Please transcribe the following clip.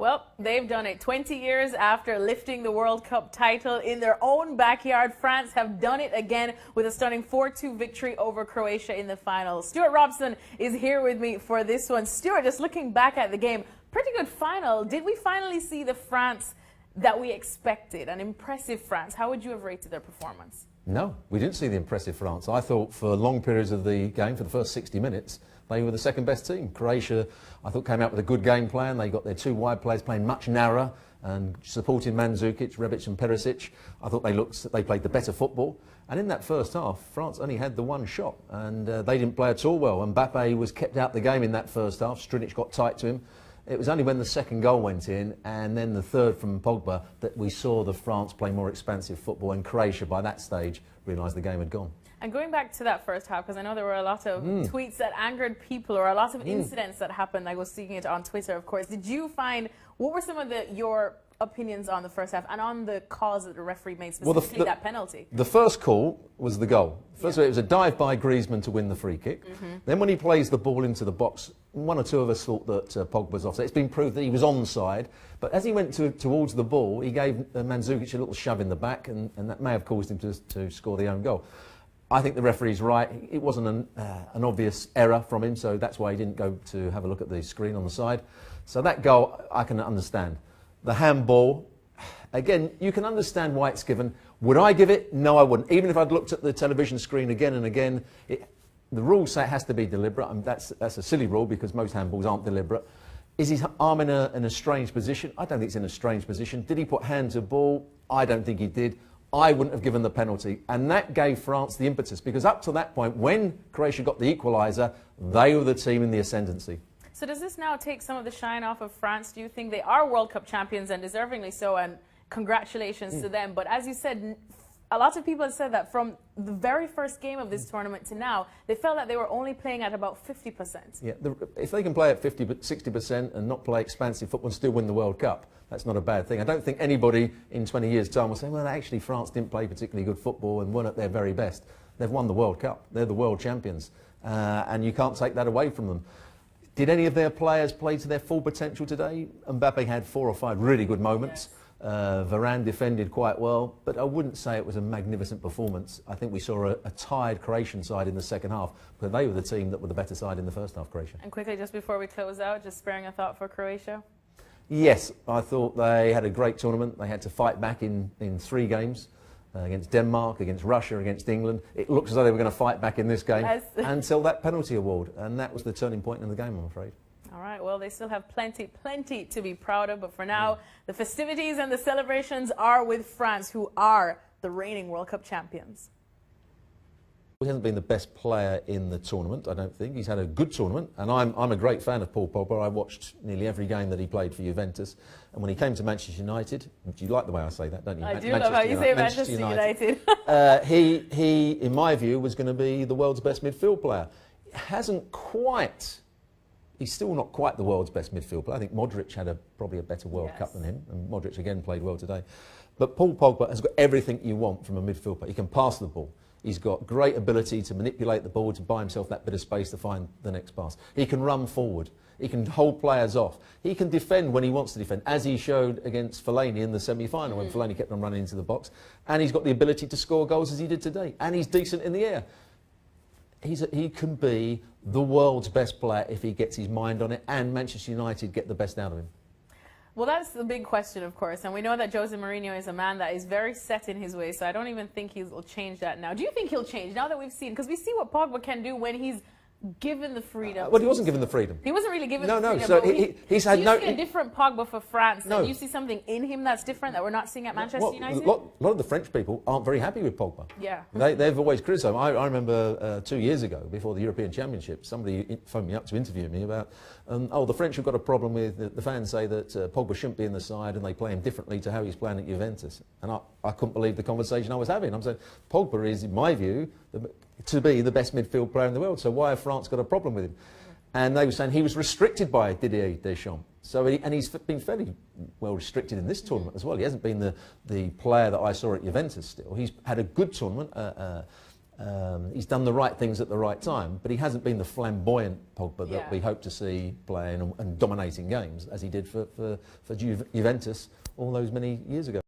Well, they've done it. 20 years after lifting the World Cup title in their own backyard, France have done it again with a stunning 4-2 victory over Croatia in the final. Stuart Robson is here with me for this one. Stuart, just looking back at the game, pretty good final. Did we finally see the France that we expected? An impressive France. How would you have rated their performance? No, we didn't see the impressive France. I thought for long periods of the game, for the first 60 minutes, they were the second best team. Croatia, I thought, came out with a good game plan. They got their two wide players playing much narrower and supporting Mandzukic, Rebic and Perisic. I thought they played the better football. And in that first half, France only had the one shot and they didn't play at all well. Mbappe was kept out the game in that first half. Strinic got tight to him. It was only when the second goal went in and then the third from Pogba that we saw the France play more expansive football, and Croatia by that stage realised the game had gone. And going back to that first half, because I know there were a lot of tweets that angered people or a lot of incidents that happened. I was seeing it on Twitter, of course. Did you find, what were some of your opinions on the first half and on the calls that the referee made, specifically that penalty? The first call was the goal. First of all, it was a dive by Griezmann to win the free kick. Then when he plays the ball into the box, one or two of us thought that Pogba was offside. It's been proved that he was onside, but as he went towards the ball, he gave Mandzukic a little shove in the back, and that may have caused him to score the own goal. I think the referee's right. It wasn't an obvious error from him, so that's why he didn't go to have a look at the screen on the side. So that goal, I can understand. The handball, again, you can understand why it's given. Would I give it? No, I wouldn't. Even if I'd looked at the television screen again and again, the rules say it has to be deliberate. I mean, that's a silly rule because most handballs aren't deliberate. Is his arm in a strange position? I don't think it's in a strange position. Did he put hand to ball? I don't think he did. I wouldn't have given the penalty. And that gave France the impetus, because up to that point, when Croatia got the equaliser, they were the team in the ascendancy. So does this now take some of the shine off of France? Do you think they are World Cup champions, and deservingly so, and congratulations to them? But as you said, a lot of people have said that from the very first game of this tournament to now, they felt that they were only playing at about 50%. Yeah, if they can play at 60% and not play expansive football and still win the World Cup, that's not a bad thing. I don't think anybody in 20 years' time will say, well, actually, France didn't play particularly good football and weren't at their very best. They've won the World Cup. They're the world champions. And you can't take that away from them. Did any of their players play to their full potential today? Mbappe had 4 or 5 really good moments. Yes. Varane defended quite well, but I wouldn't say it was a magnificent performance. I think we saw a tired Croatian side in the second half, but they were the team that were the better side in the first half, Croatia. And quickly, just before we close out, just sparing a thought for Croatia? Yes, I thought they had a great tournament. They had to fight back in 3 games. Against Denmark, against Russia, against England. It looks as though they were going to fight back in this game until that penalty award, and that was the turning point in the game, I'm afraid. All right, well, they still have plenty to be proud of, but for now, the festivities and the celebrations are with France, who are the reigning World Cup champions. He hasn't been the best player in the tournament, I don't think. He's had a good tournament, and I'm a great fan of Paul Pogba. I watched nearly every game that he played for Juventus, and when he came to Manchester United, you like the way I say that, don't you? I do love how you say Manchester United. He, in my view, was going to be the world's best midfield player. He's still not quite the world's best midfield player. I think Modric had probably a better World Cup than him, and Modric again played well today. But Paul Pogba has got everything you want from a midfield player. He can pass the ball. He's got great ability to manipulate the ball, to buy himself that bit of space to find the next pass. He can run forward. He can hold players off. He can defend when he wants to defend, as he showed against Fellaini in the semi-final when Fellaini kept on running into the box. And he's got the ability to score goals as he did today. And he's decent in the air. He can be the world's best player if he gets his mind on it, and Manchester United get the best out of him. Well, that's the big question, of course, and we know that Jose Mourinho is a man that is very set in his ways, so I don't even think he'll change that now. Do you think he'll change now that we've seen, because we see what Pogba can do when he's given the freedom? Well, he wasn't given the freedom. He wasn't really given the freedom. No, so he's had no... You see a different Pogba for France, and you see something in him that's different that we're not seeing at Manchester United? A lot of the French people aren't very happy with Pogba. Yeah. They've always criticised him. I remember 2 years ago, before the European Championship, somebody phoned me up to interview me about, the French have got a problem with, the fans say that Pogba shouldn't be in the side and they play him differently to how he's playing at Juventus. And I couldn't believe the conversation I was having. I'm saying, Pogba is, in my view, to be the best midfield player in the world, so why have France got a problem with him? And they were saying he was restricted by Didier Deschamps. So he's been fairly well restricted in this tournament as well. He hasn't been the player that I saw at Juventus still. He's had a good tournament, He's done the right things at the right time, but he hasn't been the flamboyant Pogba Yeah. that we hope to see playing and dominating games as he did for Juventus all those many years ago.